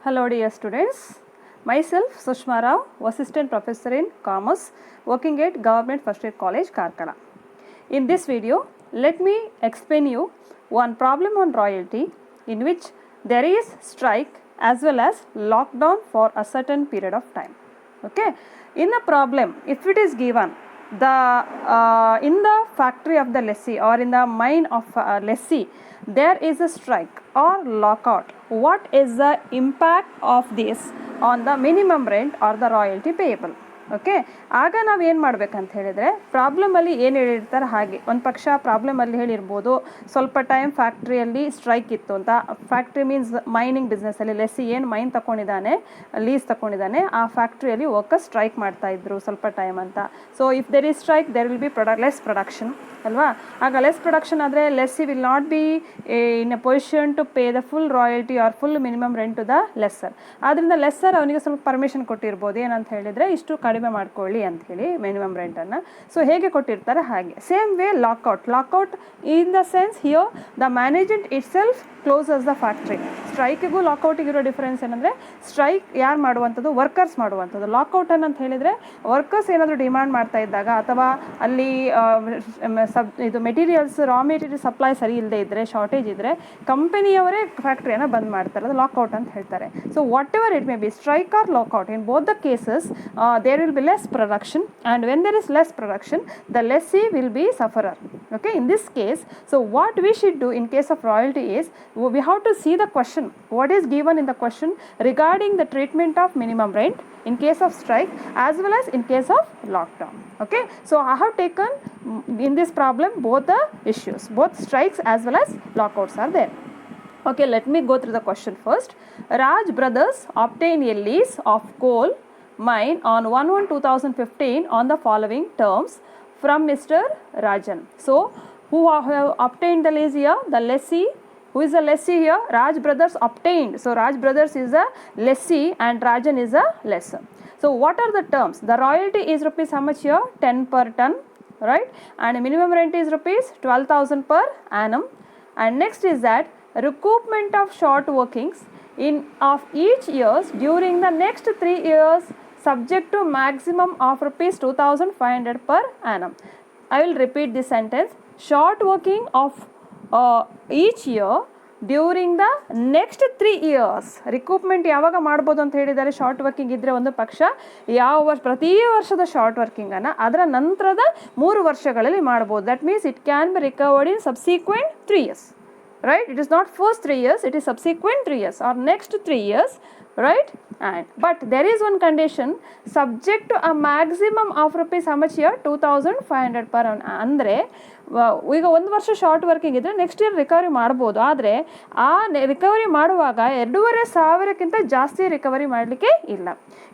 Hello dear students, myself Sushma Rao, Assistant Professor in Commerce, working at Government First Aid College, Karkala. In this video, let me explain you one problem on royalty in which there is strike as well as lockdown for a certain period of time. Okay, in the problem, if it is given in the factory of the lessee or in the mine of lessee, there is a strike or lockout. What is the impact of this on the minimum rent or the royalty payable? Okay, ಆಗ ನಾವು ಏನು ಮಾಡಬೇಕಂತ ಹೇಳಿದರೆ, ಪ್ರಾಬ್ಲಮಲ್ಲಿ ಏನು ಹೇಳಿರ್ತಾರೆ ಹಾಗೆ ಒಂದು ಪಕ್ಷ ಪ್ರಾಬ್ಲಮಲ್ಲಿ ಹೇಳಿರ್ಬೋದು ಸ್ವಲ್ಪ ಟೈಮ್ ಫ್ಯಾಕ್ಟ್ರಿಯಲ್ಲಿ ಸ್ಟ್ರೈಕ್ ಇತ್ತು ಅಂತ. ಫ್ಯಾಕ್ಟ್ರಿ ಮೀನ್ಸ್ ಮೈನಿಂಗ್ ಬಿಸ್ನೆಸ್ಸಲ್ಲಿ ಲೆಸ್ಸಿ ಏನು ಮೈನ್ ತಗೊಂಡಿದ್ದಾನೆ, ಲೀಸ್ ತಗೊಂಡಿದ್ದಾನೆ, ಆ ಫ್ಯಾಕ್ಟ್ರಿಯಲ್ಲಿ ವರ್ಕರ್ಸ್ ಸ್ಟ್ರೈಕ್ ಮಾಡ್ತಾಯಿದ್ರು ಸ್ವಲ್ಪ ಟೈಮ್ ಅಂತ. So if there is strike there will be less production ಅಲ್ವಾ. ಆಗ ಲೆಸ್ ಪ್ರೊಡಕ್ಷನ್ ಆದರೆ lessee will not be in a position to pay the full royalty or full minimum rent to the lessor. ಆದ್ದರಿಂದ lessor ಅವನಿಗೆ ಸ್ವಲ್ಪ permission ಕೊಟ್ಟಿರ್ಬೋದು, ಏನಂತ ಹೇಳಿದರೆ ಇಷ್ಟು ಕಡಿಮೆ ಮಾಡ್ಕೊಳ್ಳಿ ಅಂತ ಹೇಳಿ ಮಿನಿಮಮ್ ರೆಂಟನ್ನು. ಸೊ ಹೇಗೆ ಕೊಟ್ಟಿರ್ತಾರೆ ಹಾಗೆ. Same way lockout in the sense here the management itself closes the factory. ಸ್ಟ್ರೈಕಿಗೂ ಲಾಕೌಟಿಗಿರೋ ಡಿಫರೆನ್ಸ್ ಏನಂದರೆ, ಸ್ಟ್ರೈಕ್ ಯಾರು ಮಾಡುವಂಥದ್ದು, ವರ್ಕರ್ಸ್ ಮಾಡುವಂಥದ್ದು. ಲಾಕೌಟ್ ಅಂತ ಹೇಳಿದರೆ ವರ್ಕರ್ಸ್ ಏನಾದರೂ ಡಿಮಾಂಡ್ ಮಾಡ್ತಾ ಇದ್ದಾಗ ಅಥವಾ ಅಲ್ಲಿ ಇದು ಮೆಟೀರಿಯಲ್ಸ್ ರಾ ಮೆಟೀರಿಯಲ್ ಸಪ್ಲೈ ಸರಿ ಇಲ್ಲದೆ ಇದ್ದರೆ, ಶಾರ್ಟೇಜ್ ಇದ್ದರೆ ಕಂಪನಿಯವರೇ ಫ್ಯಾಕ್ಟ್ರಿಯನ್ನು ಬಂದ್ ಮಾಡ್ತಾರೆ, ಅದು ಲಾಕೌಟ್ ಅಂತ ಹೇಳ್ತಾರೆ. So whatever it may be, strike or lockout, in both the cases there will be less production, and when there is less production the lessee will be sufferer. Okay, in this case, so what we should do in case of royalty is we have to see the question, what is given in the question regarding the treatment of minimum rent in case of strike as well as in case of lockdown. Okay, so I have taken in this problem both the issues, both strikes as well as lockouts are there. Okay, let me go through the question first. Raj brothers obtain a lease of coal mine on 1/1/2015 on the following terms from Mr. Rajan. So who have obtained the lease here? The lessee. Who is the lessee here? Raj brothers obtained. So Raj brothers is a lessee and Rajan is a lessor. So what are the terms? The royalty is rupees how much here? 10 per ton, right? And minimum rent is rupees 12,000 per annum. And next is that recoupment of short workings of each years during the next 3 years subject to maximum of rupees 2,500 per annum. I will repeat this sentence. Short working of each year during the next 3 years. Recoupment ಯಾವಾಗ ಮಾಡ್ಬೋದು ಅಂತ ಹೇಳಿದ್ದಾರೆ, short working ಇದ್ದರೆ ಒಂದು ಪಕ್ಷ ಪ್ರತಿ ವರ್ಷದ short ವರ್ಕಿಂಗನ್ನು ಅದರ ನಂತರದ 3 ವರ್ಷಗಳಲ್ಲಿ ಮಾಡ್ಬೋದು. That means it can be recovered in subsequent 3 years. Right? It is not first 3 years, it is subsequent 3 years or next 3 years. Right? And but there is one condition, subject to a maximum of rupees how much here? 2,500 per annum. ಅಂದರೆ ಈಗ 1 ವರ್ಷ short working ಇದ್ದರೆ next year recovery ಮಾಡ್ಬೋದು. ಆದರೆ ಆ recovery ಮಾಡುವಾಗ 2,500ಕ್ಕಿಂತ ಜಾಸ್ತಿ recovery ಮಾಡಲಿಕ್ಕೆ ಇಲ್ಲ.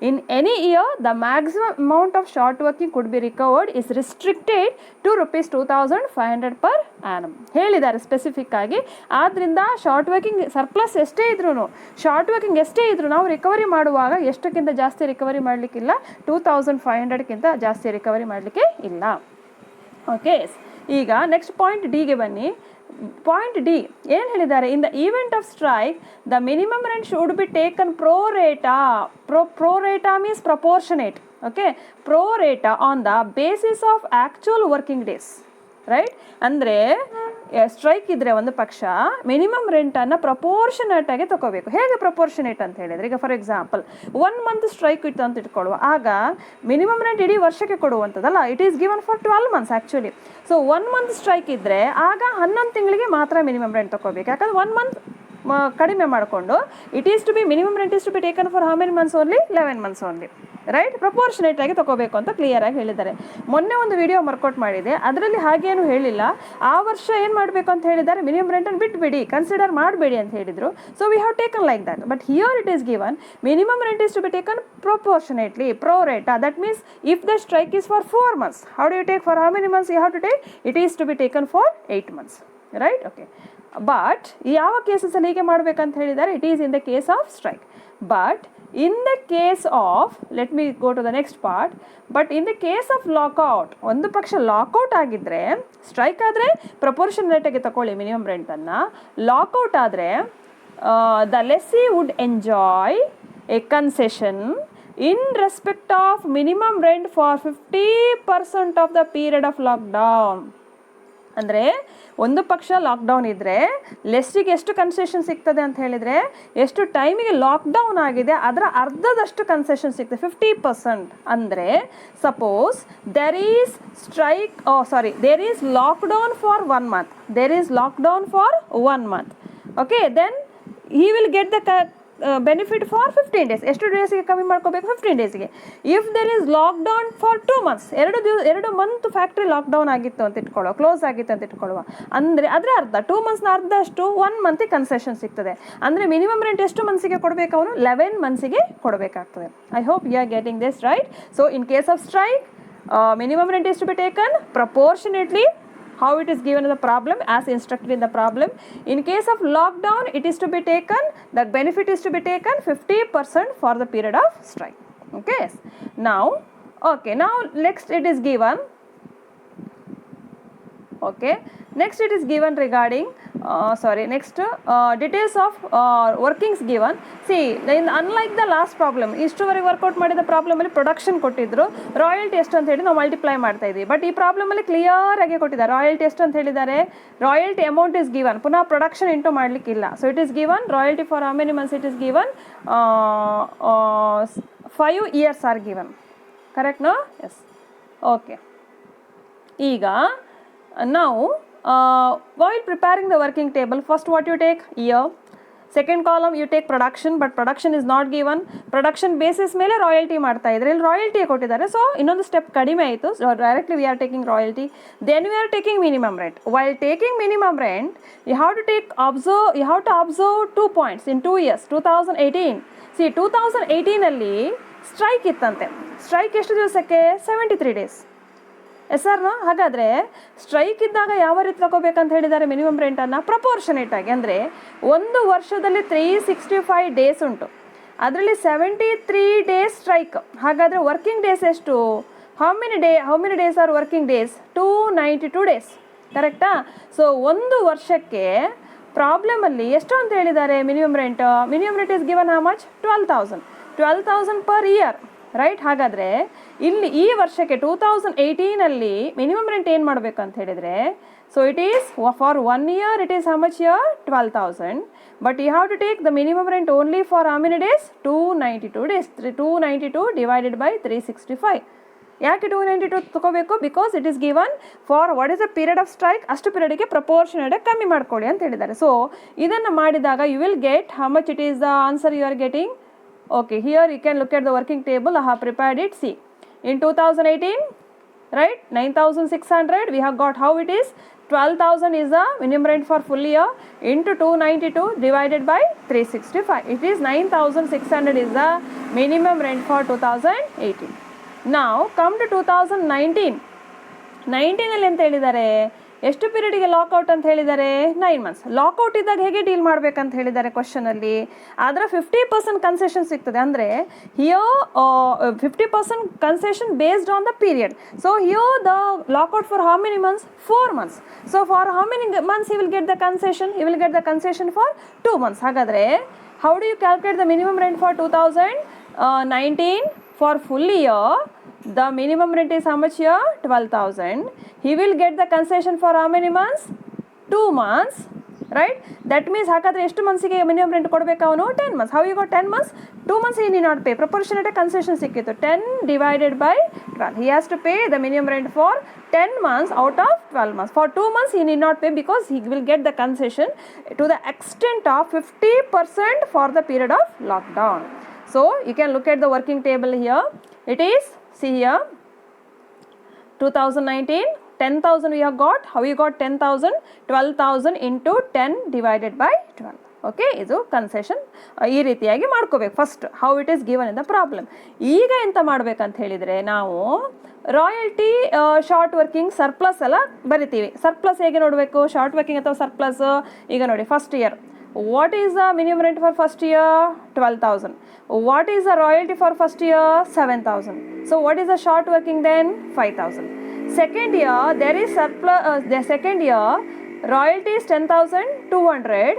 In any year the maximum amount of short working could be recovered is restricted to rupees 2,500 per annum ಹೇಳಿದ್ದಾರೆ ಸ್ಪೆಸಿಫಿಕ್ ಆಗಿ. ಆದ್ದರಿಂದ ಶಾರ್ಟ್ ವರ್ಕಿಂಗ್ ಸರ್ಪ್ಲಸ್ ಎಷ್ಟೇ ಇದ್ರೂ, ಶಾರ್ಟ್ ವರ್ಕಿಂಗ್ ಎಷ್ಟೇ ಇದ್ರೂ ನಾವು ರಿಕವರಿ ಮಾಡುವಾಗ ಎಷ್ಟಕ್ಕಿಂತ ಜಾಸ್ತಿ ರಿಕವರಿ ಮಾಡಲಿಕ್ಕಿಲ್ಲ, 2,500ಕ್ಕಿಂತ ಜಾಸ್ತಿ ರಿಕವರಿ ಮಾಡಲಿಕ್ಕೆ ಇಲ್ಲ. ಓಕೆ, ಈಗ ನೆಕ್ಸ್ಟ್ ಪಾಯಿಂಟ್ ಡಿಗೆ ಬನ್ನಿ. ಪಾಯಿಂಟ್ ಡಿ ಏನು ಹೇಳಿದ್ದಾರೆ? In the event of strike the minimum rent should be taken pro rata. Pro rata means proportionate. Okay, pro rata on the basis of actual working days. Right? ಅಂದರೆ strike ಇದ್ದರೆ ಒಂದು ಪಕ್ಷ minimum ರೆಂಟನ್ನು proportionate ಆಗಿ ತಗೋಬೇಕು. ಹೇಗೆ ಪ್ರಪೋರ್ಷನೇಟ್ ಅಂತ ಹೇಳಿದರೆ, ಈಗ ಫಾರ್ ಎಕ್ಸಾಂಪಲ್ 1 month ಸ್ಟ್ರೈಕ್ ಇತ್ತು ಅಂತ ಇಟ್ಕೊಳ್ಳುವ, ಆಗ ಮಿನಿಮಮ್ ರೆಂಟ್ ಇಡೀ ವರ್ಷಕ್ಕೆ ಕೊಡುವಂಥದ್ದಲ್ಲ, it is given for 12 months actually. So 1 month strike ಇದ್ದರೆ ಆಗ 11 ತಿಂಗಳಿಗೆ ಮಾತ್ರ ಮಿನಿಮಮ್ ರೆಂಟ್ ತಗೋಬೇಕು. ಯಾಕಂದರೆ 1 month ಕಡಿಮೆ ಮಾಡಿಕೊಂಡು it is to be minimum rent is to be taken for how many months only? 11 months only. Right? Proportionate ಆಗಿ ತಗೋಬೇಕು ಅಂತ ಕ್ಲಿಯರಾಗಿ ಹೇಳಿದ್ದಾರೆ. ಮೊನ್ನೆ ಒಂದು ವಿಡಿಯೋ ವರ್ಕೌಟ್ ಮಾಡಿದೆ, ಅದರಲ್ಲಿ ಹಾಗೇನು ಹೇಳಿಲ್ಲ. ಆ ವರ್ಷ ಏನು ಮಾಡಬೇಕು ಅಂತ ಹೇಳಿದ್ದಾರೆ, ಮಿನಿಮಮ್ ರೆಂಟನ್ನು ಬಿಟ್ಬಿಡಿ, ಕನ್ಸಿಡರ್ ಮಾಡಬೇಡಿ ಅಂತ ಹೇಳಿದರು. So we have taken like that. But here it is given minimum rent is to be taken proportionately, pro rata. That means if the strike is for 4 months, how do you take for how many months you have to take? It is to be taken for 8 months. Right? Okay, but ಯಾವ ಕೇಸಸಲ್ಲಿ ಹೀಗೆ ಮಾಡಬೇಕಂತ ಹೇಳಿದ್ದಾರೆ? It is in the case of strike. But in the case of, let me go to the next part, but in the case of lockout, ಒಂದು ಪಕ್ಷ lockout ಆಗಿದ್ದರೆ, strike ಆದರೆ proportion ರೇಟಾಗಿ ತಗೊಳ್ಳಿ ಮಿನಿಮಮ್ ರೆಂಟನ್ನು, ಲಾಕೌಟ್ ಆದರೆ the lessee would enjoy a concession in respect of minimum rent for 50% of the period of lockdown. ಅಂದರೆ ಒಂದು ಪಕ್ಷ lockdown ಇದ್ದರೆ ಲೆಸ್ಸಿಗೆ ಎಷ್ಟು ಕನ್ಸೆಷನ್ ಸಿಗ್ತದೆ ಅಂತ ಹೇಳಿದರೆ, ಎಷ್ಟು ಟೈಮಿಗೆ ಲಾಕ್ಡೌನ್ ಆಗಿದೆ ಅದರ ಅರ್ಧದಷ್ಟು ಕನ್ಸೆಷನ್ ಸಿಗ್ತದೆ, 50%. ಅಂದರೆ suppose there is lockdown for 1 month, okay, then he will get the benefit for 15 days. ಎಷ್ಟು ಡೇಸ್ಗೆ ಕಮ್ಮಿ ಮಾಡ್ಕೋಬೇಕು? 15 ಡೇಸ್ಗೆ. If there is lockdown for 2 months, 2 month factory lockdown ಆಗಿತ್ತು ಅಂತ ಇಟ್ಕೊಳ್ಳುವ, ಕ್ಲೋಸ್ ಆಗಿತ್ತು ಅಂತ ಇಟ್ಕೊಳ್ಳುವ, ಅಂದರೆ ಅದರ ಅರ್ಧ 2 monthsನ ಅರ್ಧಷ್ಟು 1 ಮಂತಿಗೆ ಕನ್ಸೆಷನ್ ಸಿಗ್ತದೆ. ಅಂದರೆ ಮಿನಿಮಮ್ ರೆಂಟ್ ಎಷ್ಟು ಮಂತ್ಸಿಗೆ ಕೊಡಬೇಕು? ಅವನು 11 ಮಂತ್ಸಿಗೆ ಕೊಡಬೇಕಾಗ್ತದೆ. I hope you are getting this right. So in case of strike, minimum rent is to be taken proportionately how it is given in the problem as instructed in the problem. In case of lockdown, it is to be taken, the benefit is to be taken 50% for the period of strike. Okay, now next it is given, okay, next it is given regarding details of workings given. See, unlike the last problem, ಇಷ್ಟುವರೆಗೆ workout ಮಾಡಿದ ಪ್ರಾಬ್ಲಮಲ್ಲಿ production ಕೊಟ್ಟಿದ್ರು, royalty ಎಷ್ಟು ಅಂತ ಹೇಳಿ ನಾವು multiply ಮಾಡ್ತಾ ಇದ್ವಿ. ಬಟ್ ಈ ಪ್ರಾಬ್ಲಮಲ್ಲಿ ಕ್ಲಿಯರ್ ಆಗಿ ಕೊಟ್ಟಿದ್ದಾರೆ ರಾಯಲ್ಟಿ ಎಷ್ಟು ಅಂತ ಹೇಳಿದ್ದಾರೆ. ರಾಯಲ್ಟಿ ಅಮೌಂಟ್ ಇಸ್ ಗಿವನ್, ಪುನಃ ಪ್ರೊಡಕ್ಷನ್ ಇಂಟು ಮಾಡಲಿಕ್ಕಿಲ್ಲ. So it is given royalty for how many months? It is given 5 years are given. Correct no? Yes. Okay, ಈಗ ನಾವು while preparing the working table, first what you take? Year. Second column you take production, but production is not given. Production basis ಮೇಲೆ royalty ಮಾಡ್ತಾ ಇದ್ರೆ, ಇಲ್ಲಿ royalty ಕೊಟ್ಟಿದ್ದಾರೆ. So ಇನ್ನೊಂದು step ಕಡಿಮೆ ಆಯಿತು. So directly we are taking royalty. Then we are taking minimum rent. While taking minimum rent, you have to observe 2 points in 2 years. 2018, see 2018ಅಲ್ಲಿ strike ಇತ್ತಂತೆ. ಸ್ಟ್ರೈಕ್ ಎಷ್ಟು ದಿವಸಕ್ಕೆ? 73 days. Yes or no? ಹಾಗಾದರೆ strike ಇದ್ದಾಗ ಯಾವ ರೀತಿ ತಗೋಬೇಕಂತ ಹೇಳಿದ್ದಾರೆ minimum ರೆಂಟನ್ನು? Proportionate ಆಗಿ. ಅಂದರೆ ಒಂದು ವರ್ಷದಲ್ಲಿ 365 ಡೇಸ್ ಉಂಟು, ಅದರಲ್ಲಿ 73 ಡೇಸ್ ಸ್ಟ್ರೈಕ್. ಹಾಗಾದರೆ ವರ್ಕಿಂಗ್ ಡೇಸ್ ಎಷ್ಟು? How many days are working days? 292 days. ಕರೆಕ್ಟಾ? ಸೊ ಒಂದು ವರ್ಷಕ್ಕೆ ಪ್ರಾಬ್ಲಮಲ್ಲಿ ಎಷ್ಟು ಅಂತ ಹೇಳಿದ್ದಾರೆ minimum rent? Minimum rent is given how much? 12,000 per year, right? ಹಾಗಾದರೆ ಇಲ್ಲಿ ಈ ವರ್ಷಕ್ಕೆ 2018ಅಲ್ಲಿ ಮಿನಿಮಮ್ ರೆಂಟ್ ಏನು ಮಾಡಬೇಕಂತ ಹೇಳಿದರೆ, so it is for 1 year it is how much year? 12,000. But you have to take the minimum rent only for how many days? 292 days. 292 divided by 365. ಯಾಕೆ 292 ತಗೋಬೇಕು? Because it is given for what is the period of strike, ಅಷ್ಟು ಪೀರಿಯಡ್ಗೆ proportionate ಕಮ್ಮಿ ಮಾಡ್ಕೊಳ್ಳಿ ಅಂತ ಹೇಳಿದ್ದಾರೆ. ಸೊ ಇದನ್ನು ಮಾಡಿದಾಗ you will get how much it is the answer you are getting. Okay, here you can look at the working table. I have prepared it. See, in 2018, right, 9,600, we have got how it is? 12,000 is the minimum rent for full year into 292 divided by 365. It is 9,600 is the minimum rent for 2018. Now come to 2019. 19ಅಲ್ಲಿ ಅಂತ ಹೇಳಿದ್ದಾರೆ, ಎಷ್ಟು ಪೀರಿಯಡಿಗೆ lockout ಅಂತ ಹೇಳಿದ್ದಾರೆ? 9 months. Lockout ಇದ್ದಾಗ ಹೇಗೆ deal ಮಾಡಬೇಕಂತ ಹೇಳಿದ್ದಾರೆ ಕ್ವಶನಲ್ಲಿ? ಅದರ 50% ಕನ್ಸೆಷನ್ ಸಿಗ್ತದೆ. ಅಂದರೆ here 50% concession based on the period. So here the lockout for how many months? 4 months. So for how many months he will get the concession? He will get the concession for 2 months. ಹಾಗಾದರೆ how do you calculate the minimum rent for 2019 for full year? The minimum rent is how much here? 12,000. He will get the concession for how many months? 2 months, right? That means ಹಾಗಾದರೆ ಎಷ್ಟು ಮಂತ್ಸಿಗೆ minimum rent ಕೊಡಬೇಕು ಅವನು? 10 months. How you got 10 months? 2 months he need not pay. Proportionate concession ಸಿಕ್ಕಿತ್ತು. 10 divided by 12. He has to pay the minimum rent for 10 months out of 12 months. For 2 months he need not pay because he will get the concession to the extent of 50% for the period of lockdown. So you can look at the working table here. It is, see here, 2019, 10,000 we have got. How you got 10,000? 12,000 into 10 divided by 12. Okay, ಇದು concession ಈ ರೀತಿಯಾಗಿ ಮಾಡ್ಕೋಬೇಕು. First how it is given in the problem. ಈಗ ಎಂತ ಮಾಡಬೇಕಂತ ಹೇಳಿದರೆ, ನಾವು royalty, short working, surplus ಎಲ್ಲ ಬರಿತೀವಿ. ಸರ್ಪ್ಲಸ್ ಹೇಗೆ ನೋಡಬೇಕು? ಶಾರ್ಟ್ ವರ್ಕಿಂಗ್ ಅಥವಾ ಸರ್ಪ್ಲಸ್? ಈಗ ನೋಡಿ, first year what is the minimum rent for first year? 12,000. What is the royalty for first year? 7,000. So what is the short working then? 5,000. Second year there is surplus. The second year royalty is 10,200.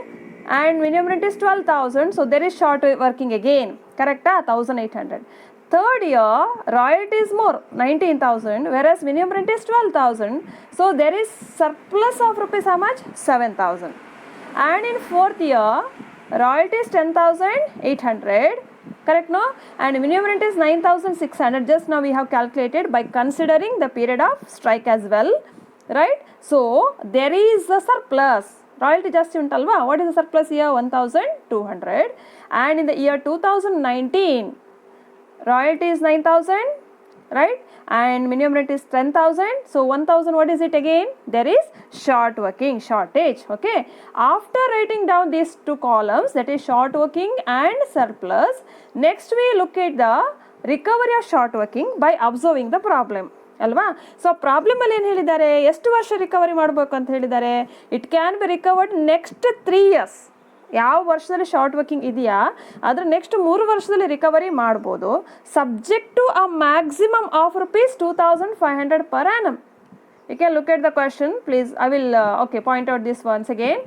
and minimum rent is 12,000, so there is short working again, correct? 1,800. Third year royalty is more, 19,000, whereas minimum rent is 12,000, so there is surplus of rupees how much? 7,000. And in fourth year royalty is 10,800, correct, no? And minimum rent is 9,600. Just now we have calculated by considering the period of strike as well, right? So there is a surplus. Royalty just untalva. What is the surplus here? 1,200. And in the year 2019 royalty is 9,000, right? And minimum rent is 10,000. So 1,000, what is it again? There is short working, shortage. Okay. After writing down these two columns, that is short working and surplus, next we look at the recovery of short working by observing the problem. ಅಲ್ವಾ? So ಪ್ರಾಬ್ಲಮಲ್ಲಿ ಏನು ಹೇಳಿದ್ದಾರೆ, ಎಷ್ಟು ವರ್ಷ recovery ಮಾಡಬೇಕು ಅಂತ ಹೇಳಿದ್ದಾರೆ. It can be recovered next 3 years. ಯಾವ ವರ್ಷದಲ್ಲಿ ಶಾರ್ಟ್ ವರ್ಕಿಂಗ್ ಇದೆಯಾ ಅದರ ನೆಕ್ಸ್ಟ್ 3 ವರ್ಷದಲ್ಲಿ ರಿಕವರಿ ಮಾಡ್ಬೋದು, subject to a maximum of ₹2,500 per annum. You can look at the question, please. I will point out this once again.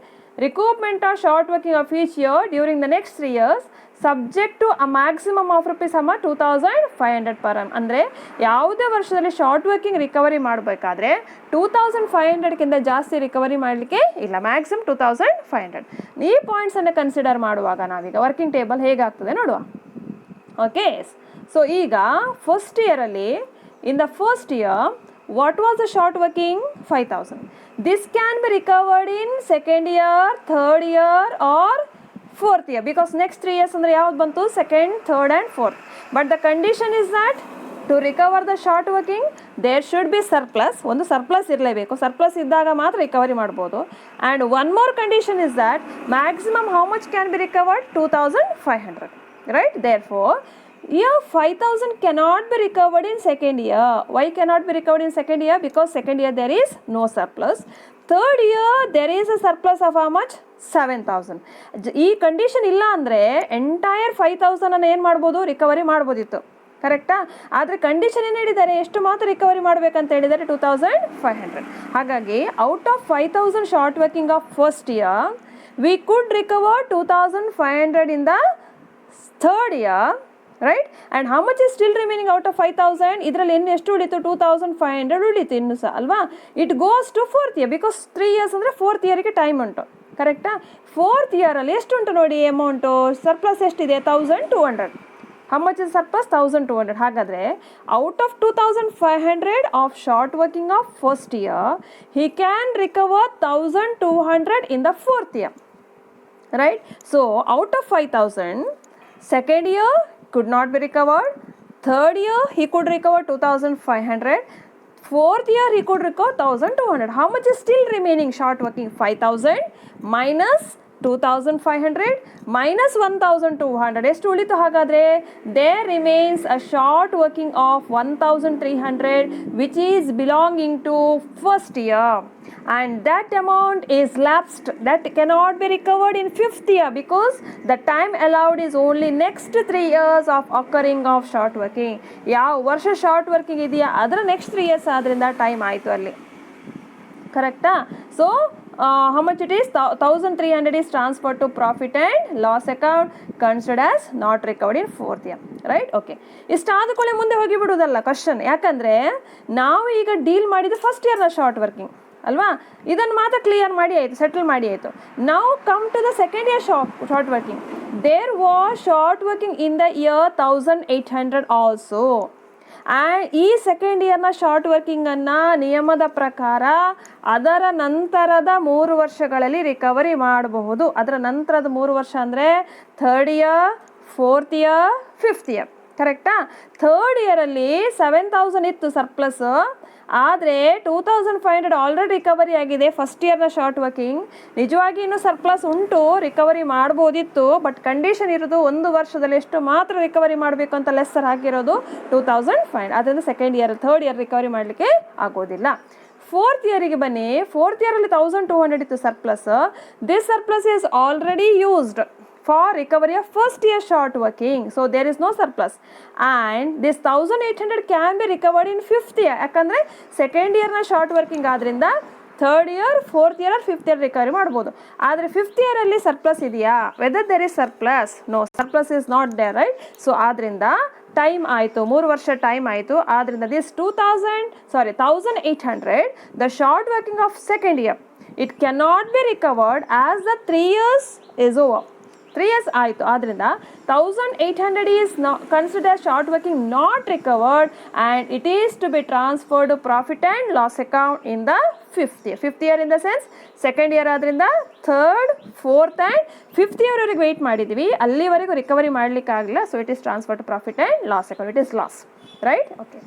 Recoupment of short working of each year during the next 3 years subject to a maximum of ₹2,500 per annum. ಅಂದರೆ ಯಾವುದೇ ವರ್ಷದಲ್ಲಿ short working recovery ಮಾಡಬೇಕಾದ್ರೆ 2,500ಕ್ಕಿಂತ ಜಾಸ್ತಿ recovery ಮಾಡಲಿಕ್ಕೆ ಇಲ್ಲ, maximum 2,500. ಈ ಪಾಯಿಂಟ್ಸನ್ನು consider ಮಾಡುವಾಗ ನಾವೀಗ ವರ್ಕಿಂಗ್ ಟೇಬಲ್ ಹೇಗಾಗ್ತದೆ ನೋಡುವ. ಓಕೆ, ಸೊ ಈಗ ಫಸ್ಟ್ ಇಯರಲ್ಲಿ, in the first year what was the short working? 5,000. This can be recovered in second year, third year or fourth year, because next 3 years andre yav bantu? Second, third and fourth. But the condition is that to recover the short working there should be surplus. ಒಂದು surplus ಇರಲೇಬೇಕು, surplus ಇದ್ದಾಗ ಮಾತ್ರ recovery ಮಾಡ್ಬೋದು. and one more condition is that maximum how much can be recovered? 2,500, right? Therefore here 5,000 cannot be recovered in second year. Why cannot be recovered in second year? Because second year there is no surplus. Third year there is a surplus of how much? 7,000. ಈ condition ಇಲ್ಲ ಅಂದರೆ entire 5,000 ಅನ್ನು ಏನು ಮಾಡ್ಬೋದು? Recovery ಮಾಡ್ಬೋದಿತ್ತು, ಕರೆಕ್ಟಾ? ಆದರೆ condition ಏನು ಹೇಳಿದ್ದಾರೆ, ಎಷ್ಟು ಮಾತ್ರ ರಿಕವರಿ ಮಾಡಬೇಕಂತ ಹೇಳಿದ್ದಾರೆ? 2,500. ಹಾಗಾಗಿ out of 5,000 short working of first year we could recover 2,500 in the third year, right? And how much is still remaining out of 5,000? ಇದರಲ್ಲಿ ಇನ್ನು ಎಷ್ಟು ಉಳಿತು? 2,500 ಉಳಿತು ಇನ್ನು ಸಹ ಅಲ್ವಾ. It goes to fourth year, because 3 years ಅಂದರೆ ಫೋರ್ತ್ ಇಯರ್ಗೆ ಟೈಮ್ ಉಂಟು, ಕರೆಕ್ಟಾ? ಫೋರ್ತ್ ಇಯರಲ್ಲಿ ಎಷ್ಟು ಉಂಟು ನೋಡಿ ಅಮೌಂಟು, ಸರ್ಪ್ಲಸ್ ಎಷ್ಟಿದೆ? 1,200. How much is surplus? 1,200. ಹಾಗಾದರೆ out of 2,500 of short working of first year he can recover 1,200 in the fourth year, right? So out of 5,000 second year could not be recovered, third year he could recover 2,500, fourth year he could recover 1,200. How much is still remaining short working? 5,000 minus 2,500 minus 1,200 ಎಷ್ಟು ಉಳಿತು? ಹಾಗಾದರೆ there remains a short working of 1,300 which is belonging to first year, and that amount is lapsed, that cannot be recovered in fifth year because the time allowed is only next 3 years of occurring of short working. ಯಾವ ವರ್ಷ short working ಇದೆಯಾ ಅದರ next 3 years ಆದ್ದರಿಂದ time ಆಯಿತು ಅಲ್ಲಿ, ಕರೆಕ್ಟಾ? So how much it is? 1,300 is transferred to profit and loss account, considered as not recovered in fourth year, right? Okay, ಇಷ್ಟಾದ ಕೂಡಲೇ ಮುಂದೆ ಹೋಗಿ ಬಿಡುವುದಲ್ಲ ಕ್ವಶನ್, ಯಾಕಂದರೆ ನಾವು ಈಗ ಡೀಲ್ ಮಾಡಿದ್ದು ಫಸ್ಟ್ ಇಯರ್ನ ಶಾರ್ಟ್ ವರ್ಕಿಂಗ್ ಅಲ್ವಾ, ಇದನ್ನು ಮಾತ್ರ ಕ್ಲಿಯರ್ ಮಾಡಿ ಆಯಿತು, ಸೆಟಲ್ ಮಾಡಿ ಆಯಿತು. Now come to the second year short working. There was short working in the year 1,800 also. And ಈ ಸೆಕೆಂಡ್ ಇಯರ್ನ ಶಾರ್ಟ್ ವರ್ಕಿಂಗನ್ನು ನಿಯಮದ ಪ್ರಕಾರ ಅದರ ನಂತರದ 3 ವರ್ಷಗಳಲ್ಲಿ ರಿಕವರಿ ಮಾಡಬಹುದು. ಅದರ ನಂತರದ 3 ವರ್ಷ ಅಂದರೆ third year, fourth year, fifth year, ಕರೆಕ್ಟಾ? ಥರ್ಡ್ ಇಯರಲ್ಲಿ 7,000 ಇತ್ತು ಸರ್ಪ್ಲಸ್, ಆದರೆ 2,500 ಆಲ್ರೆಡಿ ರಿಕವರಿ ಆಗಿದೆ ಫಸ್ಟ್ ಇಯರ್ನ ಶಾರ್ಟ್ ವರ್ಕಿಂಗ್. ನಿಜವಾಗಿ ಇನ್ನೂ ಸರ್ಪ್ಲಸ್ ಉಂಟು, ರಿಕವರಿ ಮಾಡ್ಬೋದಿತ್ತು, ಬಟ್ ಕಂಡೀಷನ್ ಇರೋದು 1 ವರ್ಷದಲ್ಲಿ ಎಷ್ಟು ಮಾತ್ರ ರಿಕವರಿ ಮಾಡಬೇಕು ಅಂತ ಲೆಸ್ಸರ್ ಹಾಕಿರೋದು 2,500. ಅದರಿಂದ second year, third year recovery ಮಾಡಲಿಕ್ಕೆ ಆಗೋದಿಲ್ಲ. ಫೋರ್ತ್ ಇಯರಿಗೆ ಬನ್ನಿ. ಫೋರ್ತ್ ಇಯರಲ್ಲಿ 1,200 ಇತ್ತು surplus. This surplus is already used for recovery of first year short working, so there is no surplus, and this 1,800 can be recovered in fifth year. ಯಾಕಂದರೆ second ಇಯರ್ನ short working ಆದ್ದರಿಂದ third year, fourth year, fifth year recovery ಮಾಡ್ಬೋದು. ಆದರೆ fifth ಇಯರಲ್ಲಿ surplus ಇದೆಯಾ? Whether there is surplus? No, surplus is not there, right? So ಆದ್ದರಿಂದ time ಆಯಿತು, 3 ವರ್ಷ ಟೈಮ್ ಆಯಿತು. ಆದ್ದರಿಂದ this 1800, the short working of second year, it cannot be recovered as the 3 years is over. 3 years ಆಯಿತು. ಆದ್ದರಿಂದ 1800 is consider short working not recovered and it is to be transferred profit and loss account in the fifth year. Fifth year in the sense second year ಆದ್ದರಿಂದ third, fourth and fifth ಇಯರ್ವರೆಗೆ wait ಮಾಡಿದ್ದೀವಿ, ಅಲ್ಲಿವರೆಗೂ recovery ಮಾಡಲಿಕ್ಕಾಗಲಿಲ್ಲ. So it is transfer to profit and loss account, it is loss, right? Okay,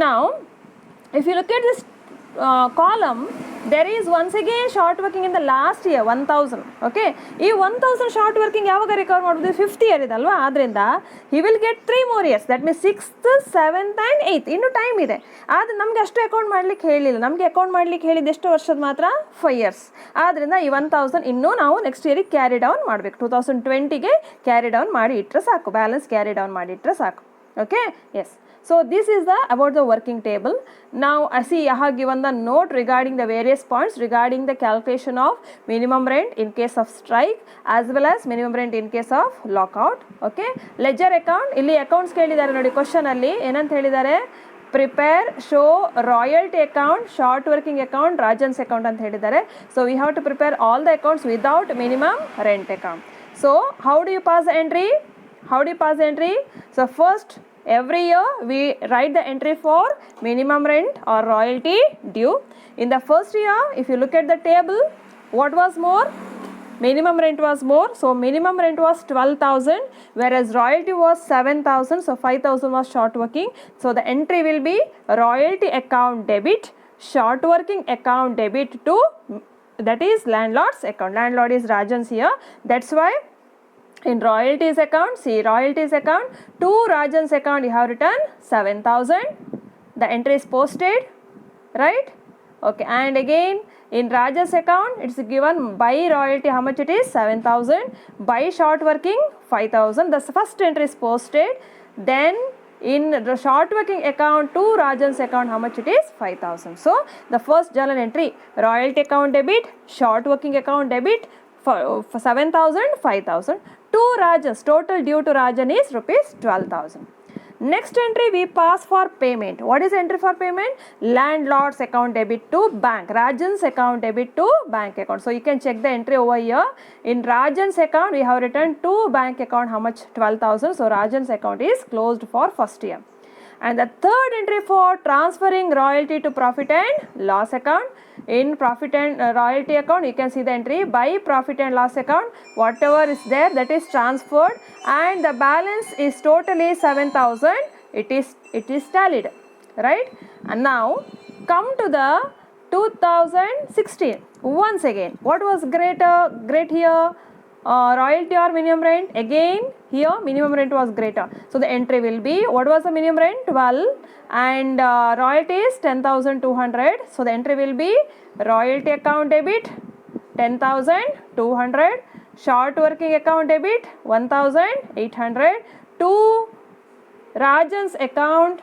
now if you look at this column, there is once again short working in the last year 1000. okay, ಈ 1000 short working ಯಾವಾಗ recover ಮಾಡೋದು? Fifth year ಇದಲ್ವಾ, ಆದ್ದರಿಂದ he will get 3 more years, that means 6th, 7th and 8th. ಇನ್ನೂ time ಇದೆ. ಆದರೆ ನಮಗೆ ಅಷ್ಟು account ಮಾಡ್ಲಿಕ್ಕೆ ಹೇಳಿಲ್ಲ. ನಮಗೆ ಅಕೌಂಟ್ ಮಾಡ್ಲಿಕ್ಕೆ ಹೇಳಿದ್ದು ಎಷ್ಟು ವರ್ಷದ ಮಾತ್ರ? 5 years. ಆದ್ದರಿಂದ ಈ 1000 ಇನ್ನೂ ನಾವು ನೆಕ್ಸ್ಟ್ ಇಯರಿಗೆ ಕ್ಯಾರಿ ಡೌನ್ ಮಾಡಬೇಕು. 2020ಗೆ ಕ್ಯಾರಿ ಡೌನ್ ಮಾಡಿ ಇಟ್ಟರೆ ಸಾಕು, ಬ್ಯಾಲೆನ್ಸ್ ಕ್ಯಾರಿ ಡೌನ್ ಮಾಡಿ ಇಟ್ಟರೆ ಸಾಕು. Okay, yes. So this is about the working table. Now I see I have given the note regarding the various points regarding the calculation of minimum rent in case of strike as well as minimum rent in case of lockout. Okay, ledger account, ಇಲ್ಲಿ accounts ಕೇಳಿದ್ದಾರೆ ನೋಡಿ question ಅಲ್ಲಿ. ಏನಂತ ಹೇಳಿದ್ದಾರೆ? Prepare show royalty account, short working account, Rajan's account ಅಂತ ಹೇಳಿದ್ದಾರೆ. So we have to prepare all the accounts without minimum rent account. So how do you pass the entry? So first, every year we write the entry for minimum rent or royalty due. In the first year, if you look at the table, what was more? Minimum rent was more. So minimum rent was 12,000, whereas royalty was 7,000. So 5,000 was short working. So the entry will be royalty account debit, short working account debit to, that is landlord's account. Landlord is Rajans here. That's why in royalties account, see royalties account, to Rajan's account you have written 7,000. The entry is posted, right? Okay, and again in Raja's account it's given by royalty how much it is? 7,000. By short working 5,000. The first entry is posted. Then in the short working account to Rajan's account how much it is? 5,000. So the first journal entry, royalty account debit, short working account debit for 7,000, 5,000. To Rajan's, total due to Rajan is rupees 12,000. Next entry we pass for payment. What is entry for payment? Landlord's account debit to bank, Rajan's account debit to bank account. So you can check the entry over here. In Rajan's account we have written to bank account how much? 12,000. So Rajan's account is closed for first year. And the third entry for transferring royalty to profit and loss account. In profit and royalty account you can see the entry by profit and loss account, whatever is there that is transferred, and the balance is totally 7,000. It is tallied, right? And now come to the 2016. Once again, what was great here? Royalty or minimum rent? Again here minimum rent was greater, so the entry will be, what was the minimum rent? 12, and royalty is 10,200. So the entry will be royalty account debit 10,200, short working account debit 1,800, to Rajan's account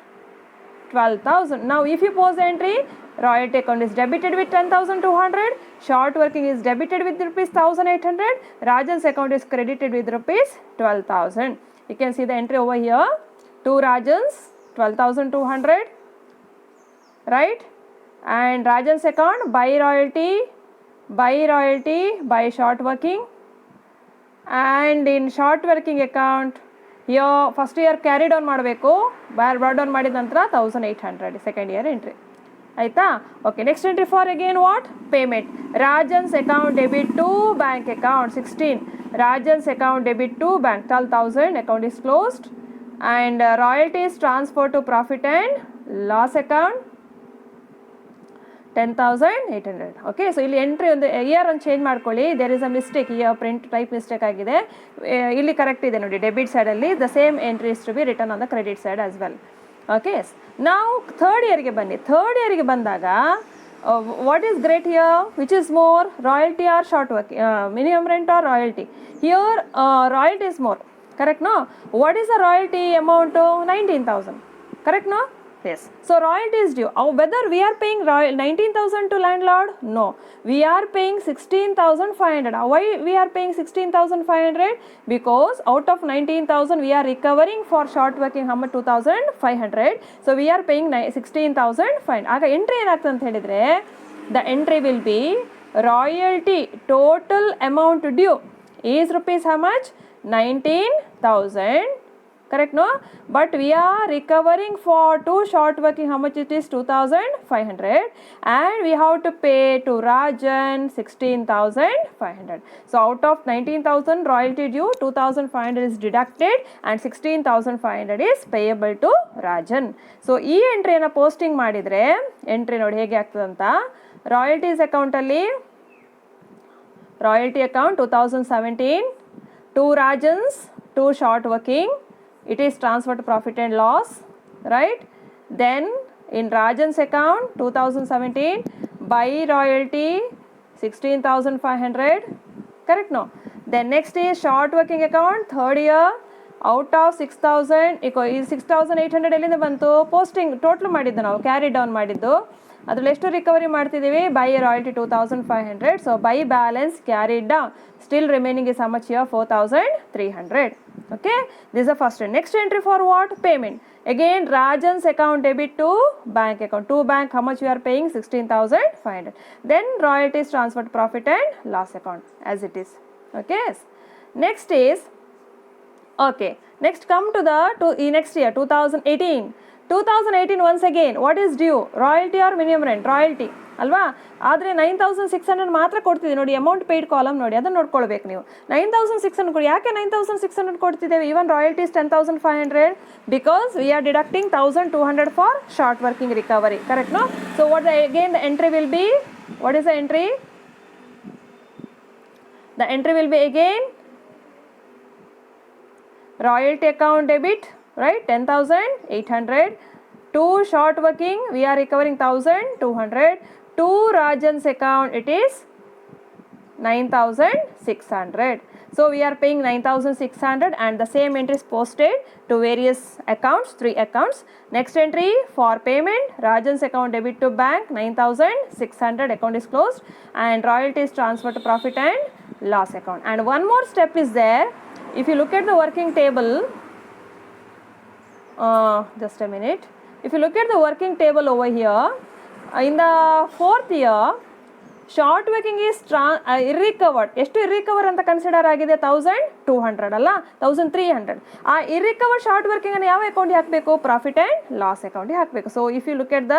12,000. Now if you pose the entry, royalty account is debited with 10,200, short working is debited with rupees 1,800, Rajan's account is credited with rupees 12,000. You can see the entry over here, to Rajan's 12,200, right? And Rajan's account by royalty, by short working. And in short working account here first year carry down ಮಾಡಬೇಕು, brought down ಮಾಡಿದ ನಂತರ 1,800 second year entry ಆಯಿತಾ. Okay, next entry for again what? Payment. Rajan's account debit to bank account 16, Rajan's account debit to bank 12,000, account is closed. And royalty is transferred to profit and loss account 10,800. Okay, so ಇಲ್ಲಿ entry ಒಂದು year ಒಂದು change ಮಾಡ್ಕೊಳ್ಳಿ. There is a mistake, year print type mistake ಆಗಿದೆ. ಇಲ್ಲಿ correct ಇದೆ ನೋಡಿ, debit ಸೈಡಲ್ಲಿ the same entry is to be return on the credit side as well. Okay, ನಾವು ಥರ್ಡ್ ಇಯರ್ಗೆ ಬನ್ನಿ. ಥರ್ಡ್ ಇಯರ್ಗೆ ಬಂದಾಗ what is great here? Which is more, royalty or short work, minimum rent or royalty? Here royalty is more, correct no? What is the royalty amount? 19,000, correct no? Yes. So royalty is due. Whether we are paying 19,000 to landlord? No. We are paying 16,500. Why we are paying 16,500? Because out of 19,000 we are recovering for short working how much 2,500. So we are paying 16,500. ಆಗ entry ಏನಾಗ್ತದೆ ಅಂತ ಹೇಳಿದರೆ the entry will be royalty total amount due is rupees how much? 19,000. Correct, no? But we are recovering for two short working how much it is 2,500 and we have to pay to Rajan 16,500. So out of 19,000 royalty due 2,500 is deducted and 16,500 is payable to Rajan. So ಈ ಎಂಟ್ರಿಯನ್ನು posting ಮಾಡಿದರೆ entry ನೋಡಿ ಹೇಗೆ ಆಗ್ತದೆ ಅಂತ royalties ಅಕೌಂಟಲ್ಲಿ royalty account 2017 2 Rajans 2 short working it is transferred to profit and loss, right? Then in Rajan's account 2017 by royalty 16,500, correct, no? Then next is short working account third year out of 6,000 is 6,800 ಎಲ್ಲಿಂದ ಬಂತು posting total ಮಾಡಿದ್ದು ನಾವು carry down ಮಾಡಿದ್ದು ಅದರಲ್ಲಿ ಎಷ್ಟು recovery ಮಾಡ್ತಿದ್ದೀವಿ by royalty 2,500 so by balance carried down still remaining is how much here 4,300. Okay, this is the first entry. Next entry for what? Payment. Again Rajan's account debit to bank account. To bank how much we are paying 16,500. Then royalties transferred profit and loss account as it is. Okay, next is okay, next come to the next year 2018 once again what is due? Royalty or minimum rent? Royalty ಅಲ್ವಾ ಆದರೆ 9,600 ಮಾತ್ರ ಕೊಡ್ತಿದ್ದೀವಿ ನೋಡಿ amount paid column ನೋಡಿ ಅದನ್ನು ನೋಡ್ಕೊಳ್ಬೇಕು ನೀವು 9,600 ಕೊಡಿ ಯಾಕೆ 9,600 ಕೊಡ್ತಿದ್ದೇವೆ even royalties 10,500 because we are deducting 1,200 for short working recovery correct no so what again the entry will be what is the entry the entry will be again royalty account debit right 10,800 to short working we are recovering 1,200 to Rajan's account it is 9,600 so we are paying 9,600 and the same entry is posted to various accounts 3 accounts. Next entry for payment Rajan's account debit to bank 9,600 account is closed and royalties transferred to profit and loss account. And one more step is there. If you look at the working table just a minute, if you look at the working table over here in the fourth year short working is irrecovered ಎಷ್ಟು irrecover ಅಂತ consider ಆಗಿದೆ 1,200 ಅಲ್ಲ 1,300 ಆ ಇರ್ರಿಕವರ್ಡ್ short ವರ್ಕಿಂಗನ್ನು ಯಾವ ಅಕೌಂಟಿಗೆ ಹಾಕಬೇಕು profit and loss ಅಕೌಂಟಿಗೆ ಹಾಕಬೇಕು so if you look at the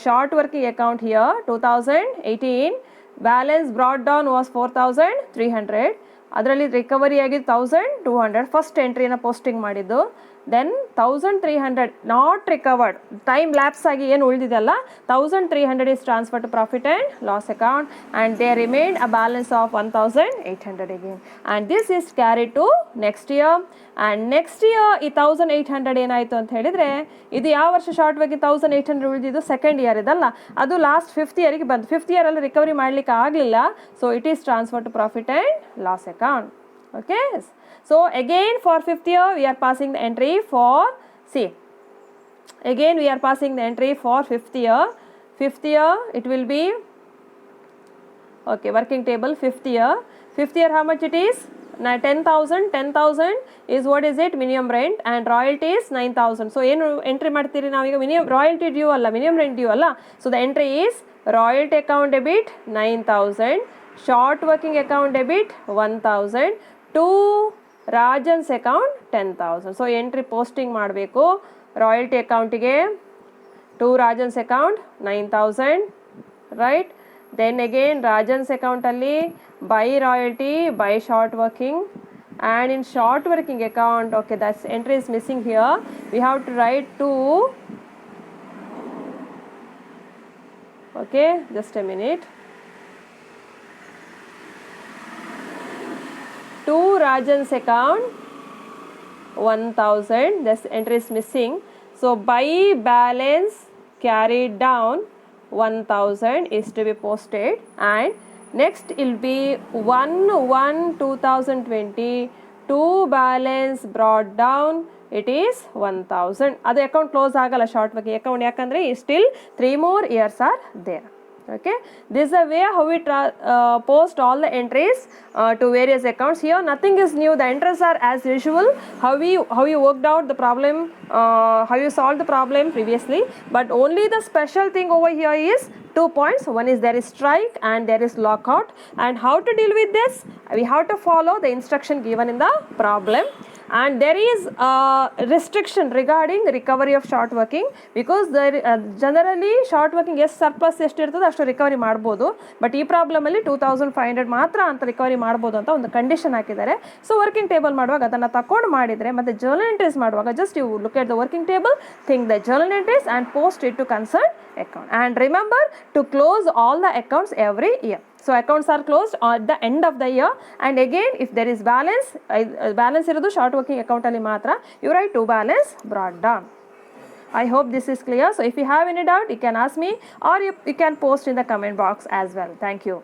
short working account here 2018 balance brought down was 4,300 ಅದರಲ್ಲಿ ರಿಕವರಿ ಆಗಿದ್ದು 1,200 ಫಸ್ಟ್ ಎಂಟ್ರಿನ ಪೋಸ್ಟಿಂಗ್ ಮಾಡಿದ್ದು then 1,300 not recovered time lapse ಆಗಿ ಏನು ಉಳಿದಿದೆಲ್ಲ 1,300 is transferred to profit and loss account and there remained a balance of 1,800 again and this is carried to next year and next year ಈ 1,800 ಏನಾಯಿತು ಅಂತ ಹೇಳಿದರೆ ಇದು ಯಾವ ವರ್ಷ ಶಾರ್ಟ್ ವರ್ಕಿಂಗ್ 1,800 ಉಳಿದಿದ್ದು ಸೆಕೆಂಡ್ ಇಯರ್ ಇದಲ್ಲ ಅದು ಲಾಸ್ಟ್ ಫಿಫ್ತ್ ಇಯರಿಗೆ ಬಂತು ಫಿಫ್ತ್ ಇಯರಲ್ಲಿ ರಿಕವರಿ ಮಾಡಲಿಕ್ಕೆ ಆಗಲಿಲ್ಲ so it is transfer to profit and loss account okay so again for fifth year we are passing the entry for see again we are passing the entry for fifth year it will be okay working table fifth year how much it is 10,000 is what is it minimum rent and royalty is 9,000 so ಏನು entry ಮಾಡ್ತೀರಿ ನಾವು ಈಗ minimum royalty due ಅಲ್ಲ minimum rent due ಅಲ್ಲ so the entry is royalty account debit 9,000 short working account debit 1,000 to Rajan's account 10,000 so entry posting ಮಾಡಬೇಕು royalty ಅಕೌಂಟಿಗೆ to Rajan's account 9,000 right then again Rajan's account ಅಲ್ಲಿ by royalty by short working and in short working account okay that's entry is missing here we have to write to okay just a minute to Rajan's account 1,000 this entry is missing so by balance carried down 1,000 is to be posted and next it will be 1/1/2020 to balance brought down it is 1000. ಅದು account close ಆಗಲ್ಲ short working account, ಯಾಕಂದರೆ still 3 more years are there. Okay, this is a way how we post all the entries to various accounts. Here nothing is new, the entries are as usual, how you worked out the problem, how you solved the problem previously, but only the special thing over here is 2 points. One is there is strike and there is lockout, and how to deal with this, we have to follow the instruction given in the problem. And there is a restriction regarding recovery of short working, because there generally short working yes surplus ಎಷ್ಟು ಇರ್ತದೆ ಅಷ್ಟು recovery ಮಾಡ್ಬೋದು, but ಈ ಪ್ರಾಬ್ಲಮಲ್ಲಿ 2500 ಮಾತ್ರ ಅಂತ recovery ಮಾಡ್ಬೋದು ಅಂತ ಒಂದು ಕಂಡೀಷನ್ ಹಾಕಿದ್ದಾರೆ. ಸೊ ವರ್ಕಿಂಗ್ ಟೇಬಲ್ ಮಾಡುವಾಗ ಅದನ್ನು ತಗೊಂಡು ಮಾಡಿದರೆ ಮತ್ತು ಜರ್ನಲ್ ಎಂಟ್ರೀಸ್ ಮಾಡುವಾಗ just you look at the working table, think the journal entries and post it to concern account, and remember to close all the accounts every year. So accounts are closed at the end of the year, and again if there is balance irodu short working account alli matra you write to balance brought down. I hope this is clear. So if you have any doubt you can ask me, or you can post in the comment box as well. Thank you.